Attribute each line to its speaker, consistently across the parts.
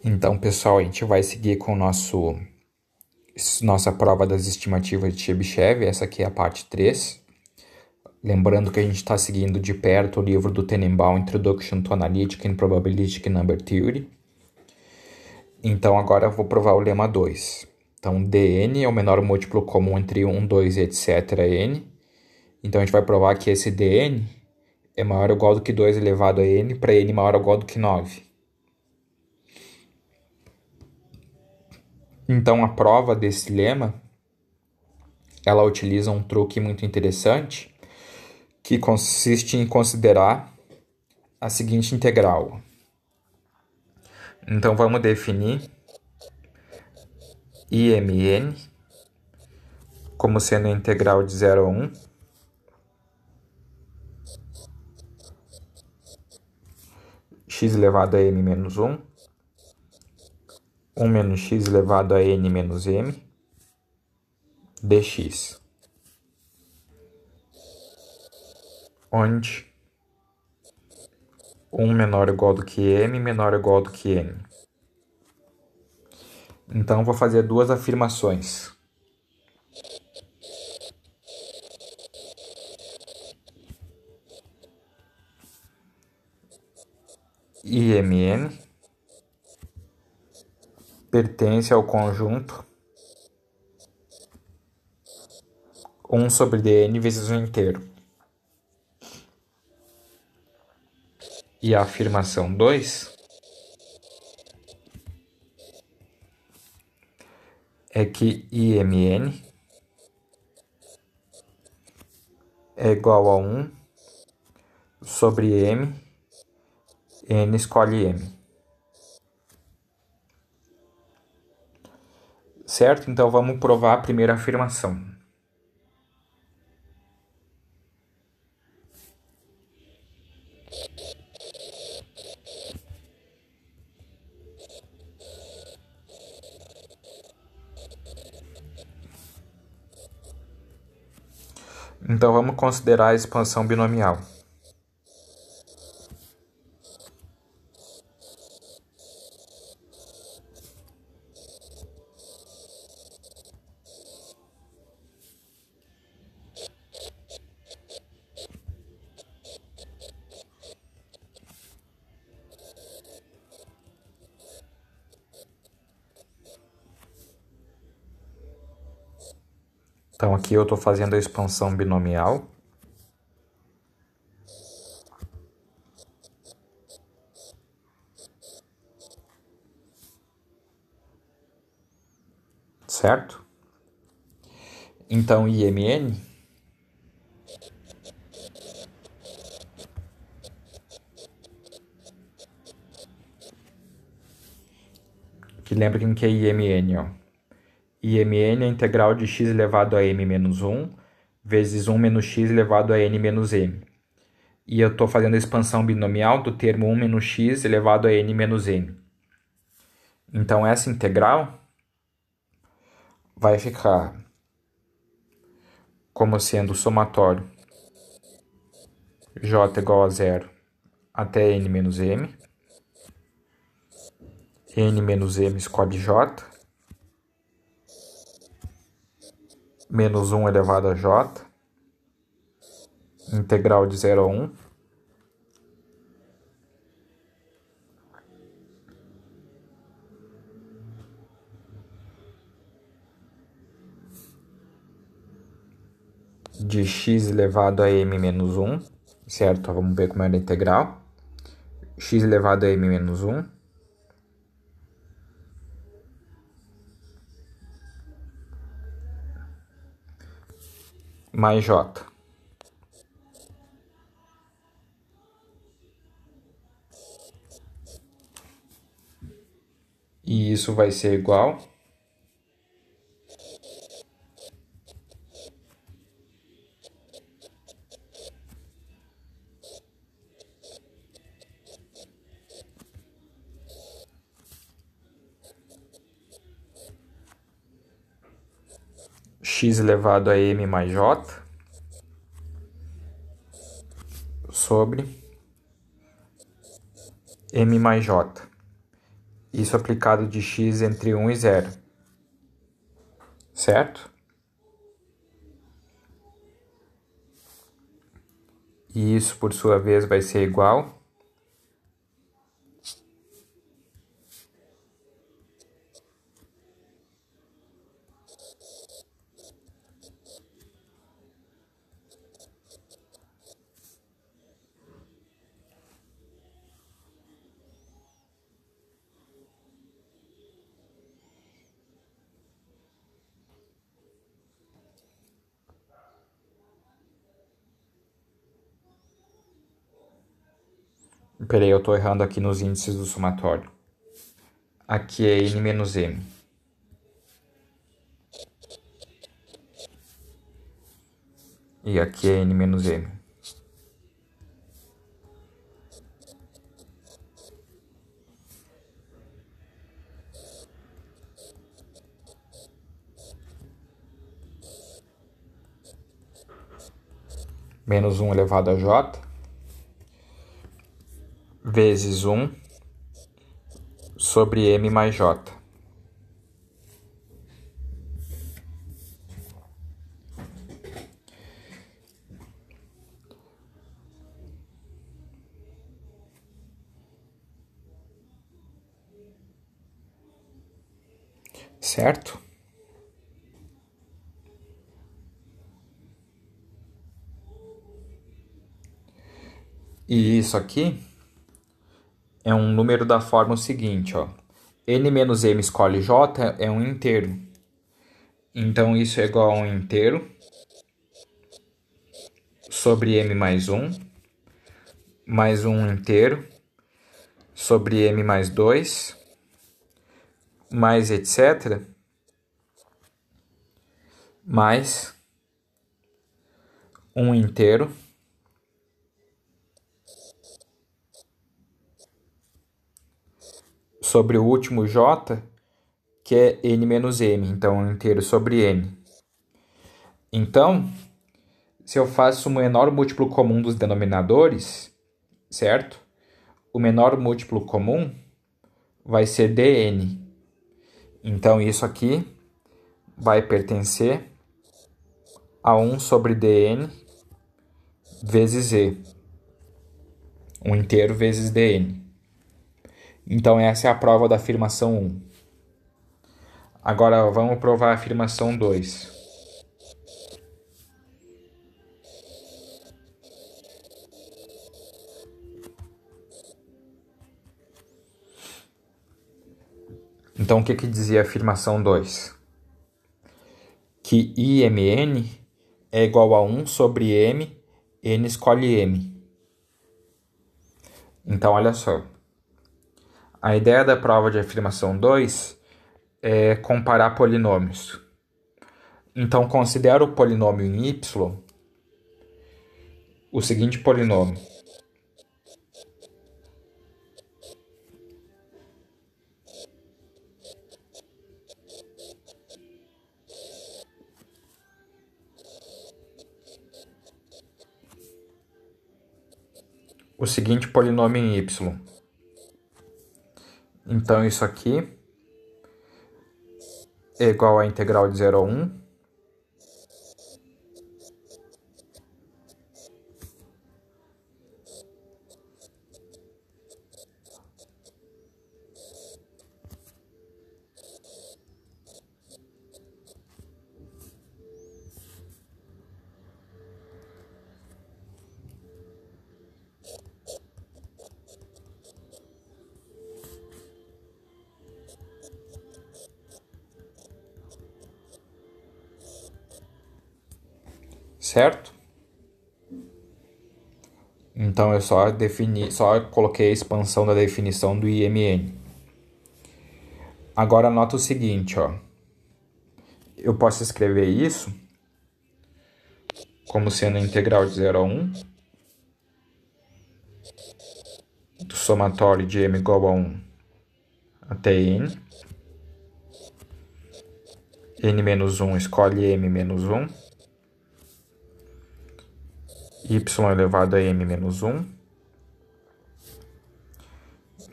Speaker 1: Então, pessoal, a gente vai seguir com nossa prova das estimativas de Chebyshev. Essa aqui é a parte 3. Lembrando que a gente está seguindo de perto o livro do Tenenbaum, Introduction to Analytic and Probabilistic Number Theory. Então, agora eu vou provar o lema 2. Então, dn é o menor múltiplo comum entre 1, 2, etc. n. Então, a gente vai provar que esse dn é maior ou igual do que 2 elevado a n para n maior ou igual do que 9. Então, a prova desse lema, ela utiliza um truque muito interessante, que consiste em considerar a seguinte integral. Então, vamos definir IMN como sendo a integral de 0 a 1 x elevado a m menos 1, 1 menos x elevado a n menos m, dx. Onde 1 menor ou igual do que m, menor ou igual do que n. Então, vou fazer duas afirmações. IMN pertence ao conjunto 1 sobre dn vezes 1 inteiro. E a afirmação 2 é que IMN é igual a 1 sobre m, n escolhe m. Certo? Então, vamos provar a primeira afirmação. Então, vamos considerar a expansão binomial. Então, aqui eu estou fazendo a expansão binomial. Certo? Então, IMN que lembra quem que é IMN, ó. IMN é a integral de x elevado a m menos 1 vezes 1 menos x elevado a n menos m. E eu estou fazendo a expansão binomial do termo 1 menos x elevado a n menos m. Então, essa integral vai ficar como sendo o somatório j igual a 0 até n menos m. N menos m escolhe j. Menos 1 elevado a j. Integral de 0 a 1. De x elevado a m menos 1, certo? Vamos ver como é a integral. X elevado a m menos 1 mais j. E isso vai ser igual x elevado a m mais j sobre m mais j. Isso aplicado de x entre 1 e 0. Certo? E isso, por sua vez, vai ser igual Peraí, eu tô errando aqui nos índices do somatório. Aqui é n menos m. E aqui é n menos m. Menos 1 elevado a j, vezes 1 sobre m mais j. Certo? E isso aqui é um número da forma seguinte, ó. N menos m escolhe j é um inteiro. Então, isso é igual a um inteiro sobre m mais 1, mais um inteiro sobre m mais 2, mais etc., mais um inteiro sobre o último j, que é n menos m, então um inteiro sobre n. Então, se eu faço o menor múltiplo comum dos denominadores, certo? O menor múltiplo comum vai ser dn. Então, isso aqui vai pertencer a 1 sobre dn vezes e. Um inteiro vezes dn. Então, essa é a prova da afirmação 1. Agora, vamos provar a afirmação 2. Então, o que dizia a afirmação 2? Que IMN é igual a 1 sobre M, N escolhe M. Então, olha só. A ideia da prova de afirmação 2 é comparar polinômios. Então, considera o polinômio em y o seguinte polinômio. O seguinte polinômio em y. Então, isso aqui é igual a integral de 0 a 1 certo? Então, eu só coloquei a expansão da definição do IMN. Agora, anota o seguinte, ó. Eu posso escrever isso como sendo a integral de 0 a 1 do somatório de m igual a 1 até n. N menos 1 escolhe m menos 1. Y elevado a m menos 1.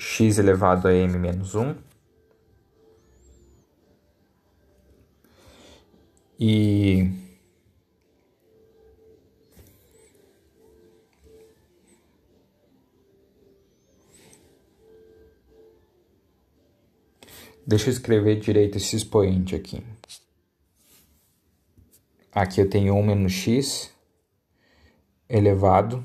Speaker 1: x elevado a m menos 1. E deixa eu escrever direito esse expoente aqui. Aqui eu tenho 1 menos x elevado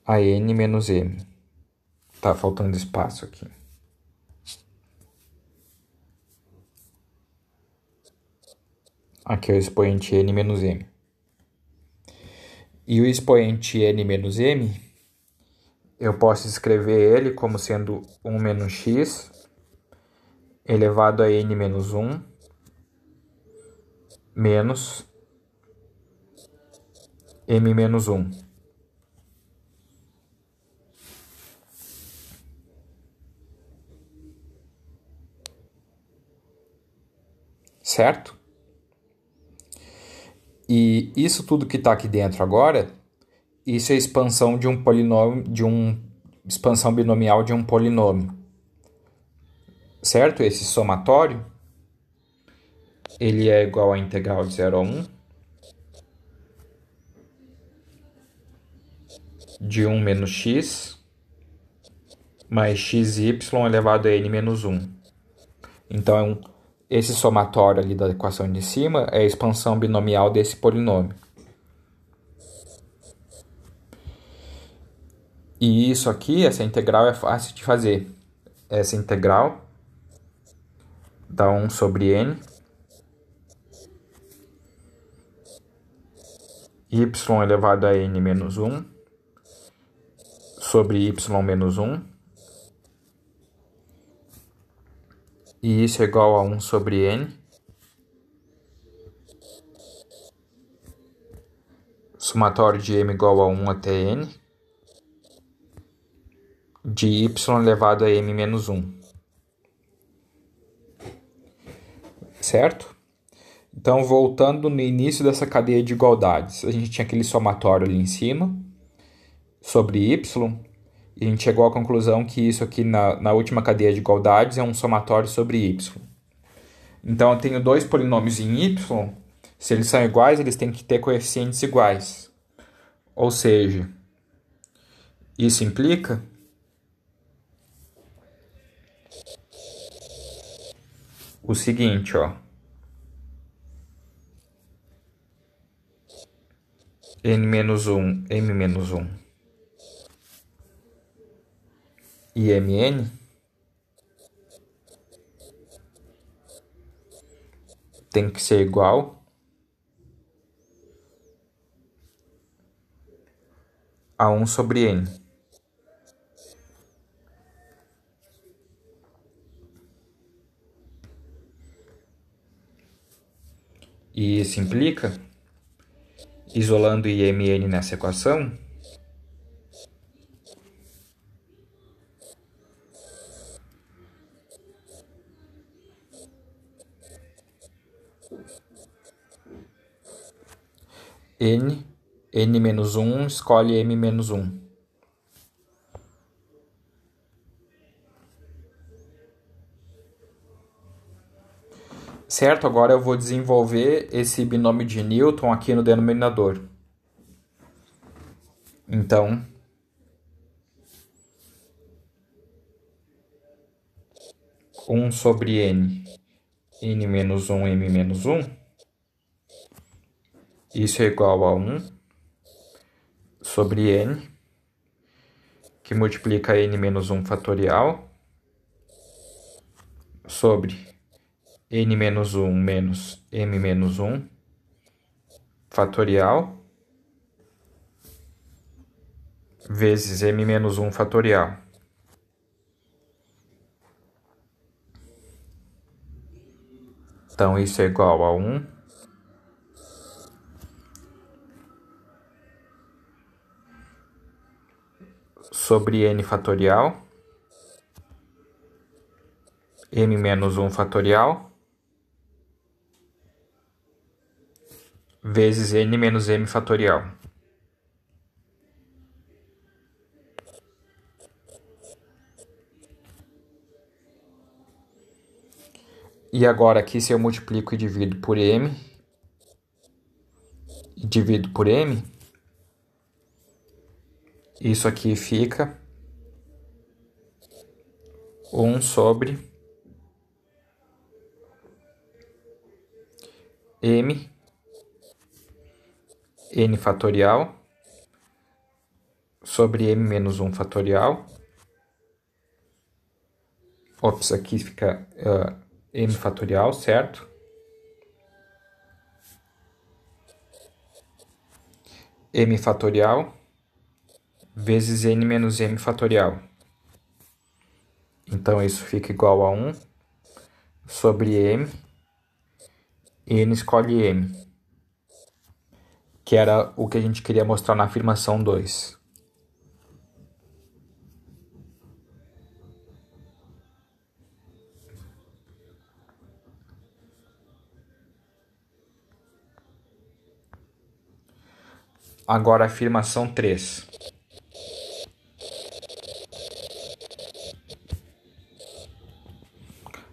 Speaker 1: a n menos m. Tá faltando espaço aqui. Aqui é o expoente n menos m. E o expoente n menos m, eu posso escrever ele como sendo 1 menos x elevado a n menos 1 menos m menos 1. Certo? E isso tudo que está aqui dentro agora, isso é a expansão de um polinômio, expansão binomial de um polinômio. Certo? Esse somatório, ele é igual à integral de 0 a 1 de 1 menos x mais xy elevado a n menos 1. Então, esse somatório ali da equação de cima é a expansão binomial desse polinômio. E isso aqui, essa integral é fácil de fazer. Essa integral dá 1 sobre n y elevado a n menos 1 sobre y menos 1. E isso é igual a 1 sobre n somatório de m igual a 1 até n de y elevado a m menos 1. Certo? Então, voltando no início dessa cadeia de igualdades, a gente tinha aquele somatório ali em cima sobre y, e a gente chegou à conclusão que isso aqui na última cadeia de igualdades é um somatório sobre y. Então, eu tenho dois polinômios em y, se eles são iguais, eles têm que ter coeficientes iguais. Ou seja, isso implica o seguinte, ó. n menos 1, m menos 1 e mn tem que ser igual a 1 sobre n. E isso implica, isolando i e mn nessa equação, n menos 1 escolhe m menos 1. Certo? Agora eu vou desenvolver esse binômio de Newton aqui no denominador. Então, um sobre n menos 1, m menos 1, isso é igual a 1 sobre n, que multiplica n menos 1 fatorial, sobre n menos 1 menos m menos 1 fatorial, vezes m menos 1 fatorial. Então, isso é igual a 1 sobre n fatorial, m menos 1 fatorial, vezes n menos m fatorial. E agora aqui, se eu multiplico e divido por m, e divido por m, isso aqui fica 1 sobre m n fatorial sobre m menos 1 fatorial. Ops, aqui fica m fatorial, certo? M fatorial vezes n menos m fatorial. Então, isso fica igual a 1 sobre m, e n escolhe m, que era o que a gente queria mostrar na afirmação 2. Agora, a afirmação 3.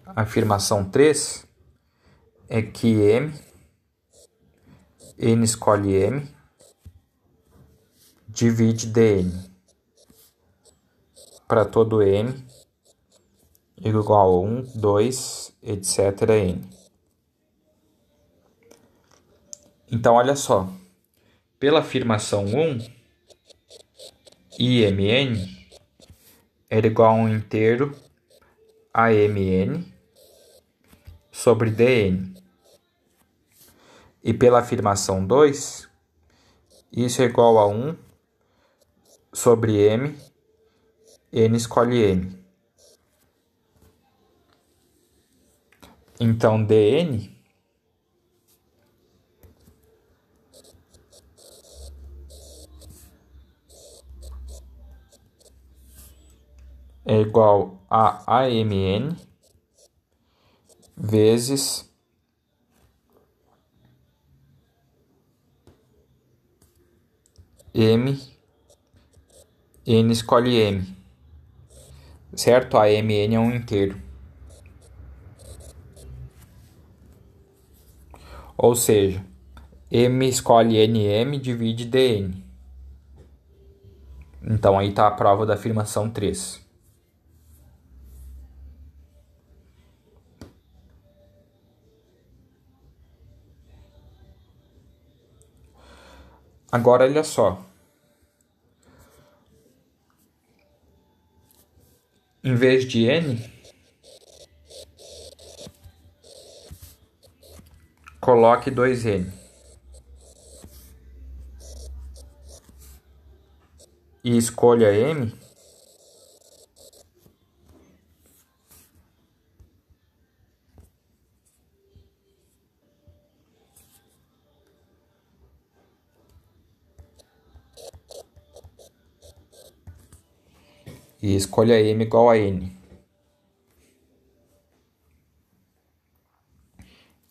Speaker 1: A afirmação 3 é que n escolhe m, divide dn para todo m igual a 1, 2, etc. n. Então, olha só. Pela afirmação 1, IMN era igual a um inteiro AMN sobre DN. E pela afirmação 2, isso é igual a 1 sobre M, N escolhe M. Então, DN é igual a AMN vezes M, N escolhe M. Certo? A AMN é um inteiro. Ou seja, M escolhe NM divide DN. Então, aí está a prova da afirmação 3. Agora, olha só. Em vez de N, coloque 2N. E escolha M e escolha M igual a N.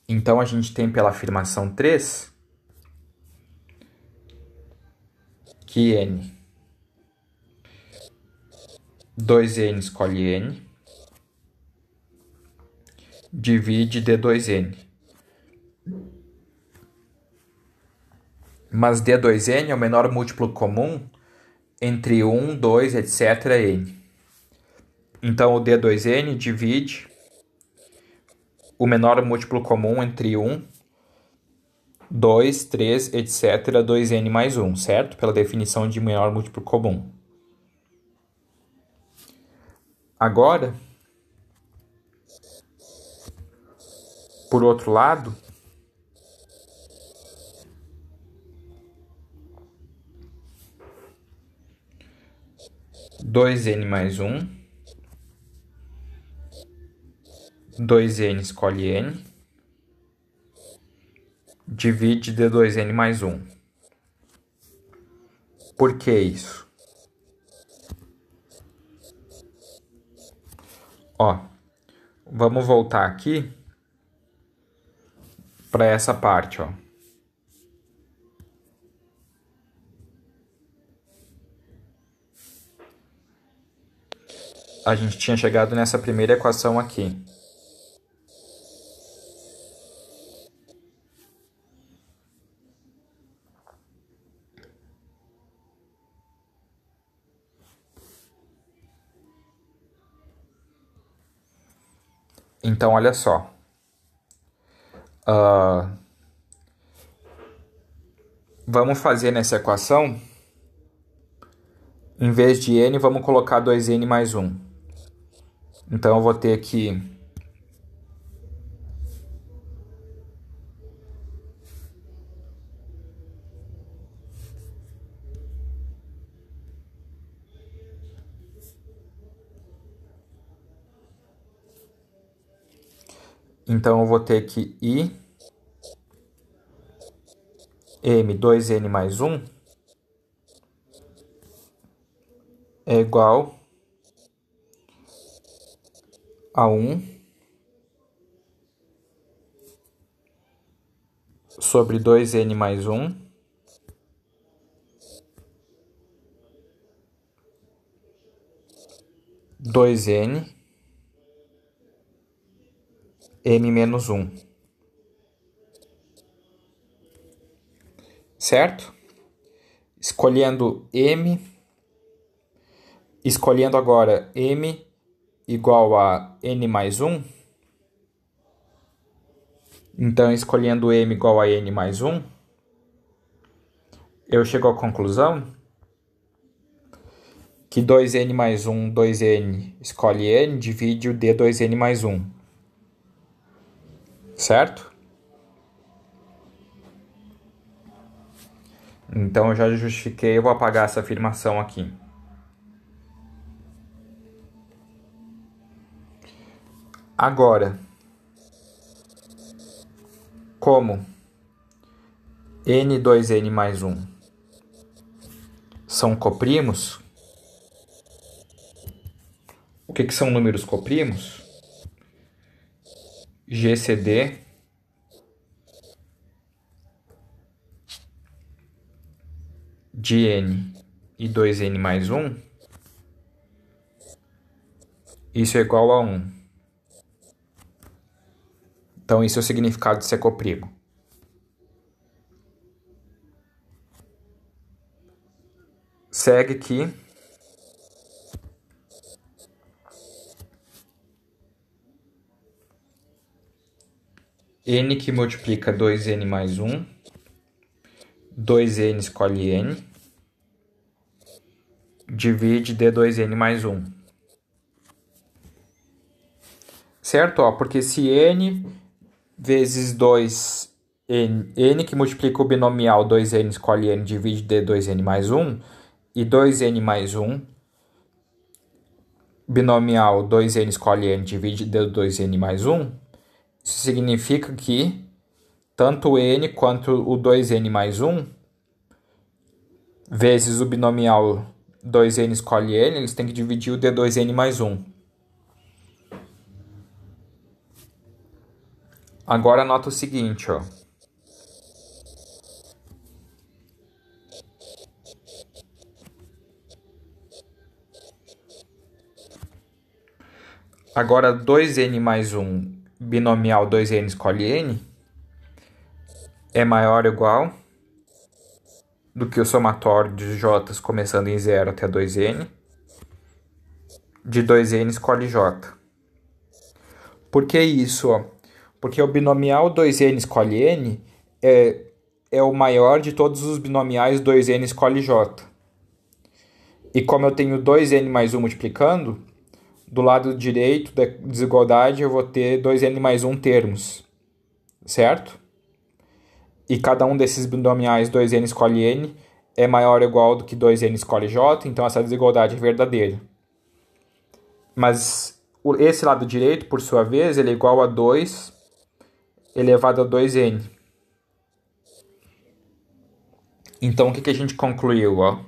Speaker 1: Então, a gente tem pela afirmação 3 que N, 2N escolhe N, divide D2N. Mas D2N é o menor múltiplo comum entre 1, 2, etc. N. Então, o D2N divide o menor múltiplo comum entre 1, 2, 3, etc. 2N mais 1, certo? Pela definição de menor múltiplo comum. Agora, por outro lado, dois N mais 1, 2N escolhe N, divide D2N mais 1. Por que isso? Ó, vamos voltar aqui para essa parte, ó. A gente tinha chegado nessa primeira equação aqui. Então, olha só. Vamos fazer nessa equação, em vez de n, vamos colocar 2n mais 1. Então, eu vou ter que... Então, eu vou ter que i m 2n mais 1 é igual a 1 sobre 2n mais 1 2n m menos 1. Certo? Escolhendo agora m igual a n mais 1. Então, escolhendo m igual a n mais 1, eu chego à conclusão que 2n mais 1, 2n escolhe n, divide o d 2n mais 1. Certo? Então, eu já justifiquei, eu vou apagar essa afirmação aqui. Agora, como n e 2n mais 1 são coprimos, o que são números coprimos? GCD de n e 2n mais 1, isso é igual a 1. Então, isso é o significado de ser coprimo. Segue que n que multiplica 2n mais 1, 2n escolhe n, divide d 2n mais 1. Certo? Ó, porque se n vezes 2, n que multiplica o binomial 2n escolhe n, divide d 2n mais 1, e 2n mais 1, binomial 2n escolhe n, divide d 2n mais 1, isso significa que tanto n quanto o 2n mais 1, vezes o binomial 2n escolhe n, eles têm que dividir o d 2n mais 1. Agora anota o seguinte, ó. Agora 2n mais 1, binomial 2n escolhe n, é maior ou igual do que o somatório de j's começando em 0 até 2n, de 2n escolhe j. Por que isso? Ó? Porque o binomial 2n escolhe n é o maior de todos os binomiais 2n escolhe j. E como eu tenho 2n mais 1 multiplicando, do lado direito da desigualdade eu vou ter 2n mais 1 termos, certo? E cada um desses binomiais 2n escolhe n é maior ou igual do que 2n escolhe j, então essa desigualdade é verdadeira. Mas esse lado direito, por sua vez, ele é igual a 2 elevado a 2n. Então, o que a gente concluiu? Ó?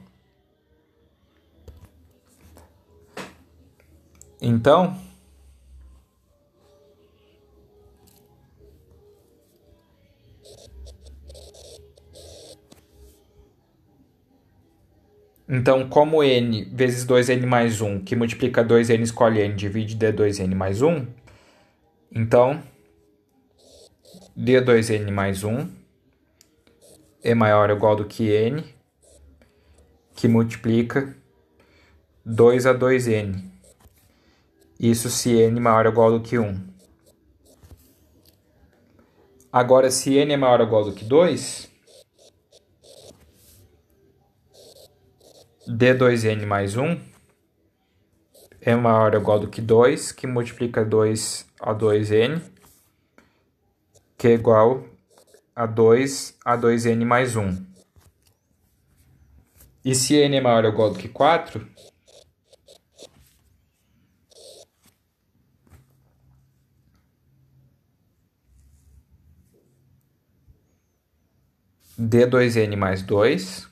Speaker 1: Então, como n vezes 2n mais 1, que multiplica 2n escolhe n, divide d2n mais 1, então, d2n mais 1 é maior ou igual do que n, que multiplica 2 a 2n. Isso se n maior ou igual do que 1. Agora, se n é maior ou igual do que 2, d2n mais 1 é maior ou igual do que 2, que multiplica 2 a 2n, que é igual a 2 a 2n mais 1. E se n é maior ou igual do que 4, d2n mais 2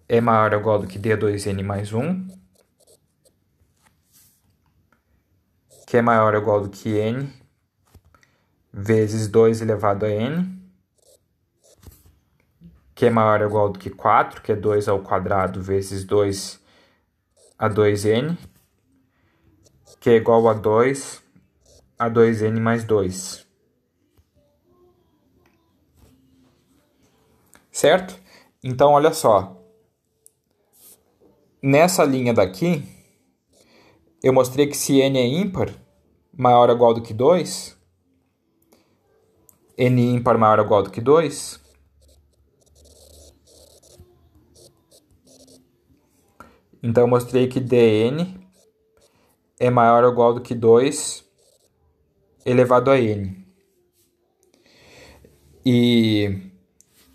Speaker 1: é maior ou igual do que d2n mais 1, que é maior ou igual do que n vezes 2 elevado a n, que é maior ou igual do que 4, que é 2 ao quadrado vezes 2 a 2n, que é igual a 2 a 2n mais 2. Certo? Então, olha só. Nessa linha daqui, eu mostrei que se n é ímpar, maior ou igual do que 2, n ímpar maior ou igual do que 2, então eu mostrei que dn é maior ou igual do que 2 elevado a n. E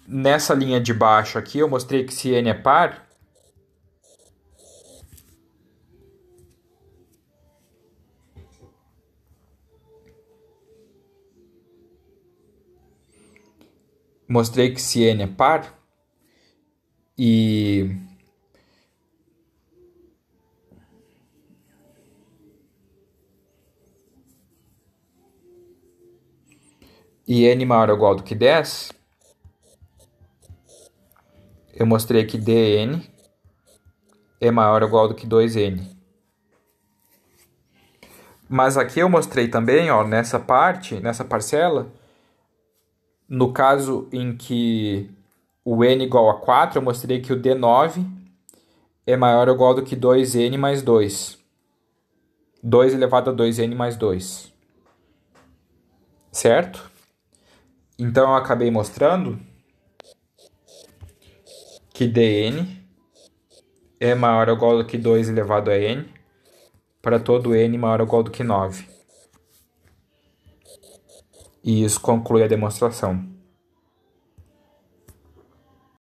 Speaker 1: nessa linha de baixo aqui, eu mostrei que se n é par, e n maior ou igual do que 10, eu mostrei que dn é maior ou igual do que 2n. Mas aqui eu mostrei também, ó, nessa parcela, no caso em que o n igual a 4, eu mostrei que o d9 é maior ou igual do que 2n mais 2. 2 elevado a 2n mais 2. Certo? Então eu acabei mostrando que dn é maior ou igual do que 2 elevado a n para todo n maior ou igual do que 9. E isso conclui a demonstração.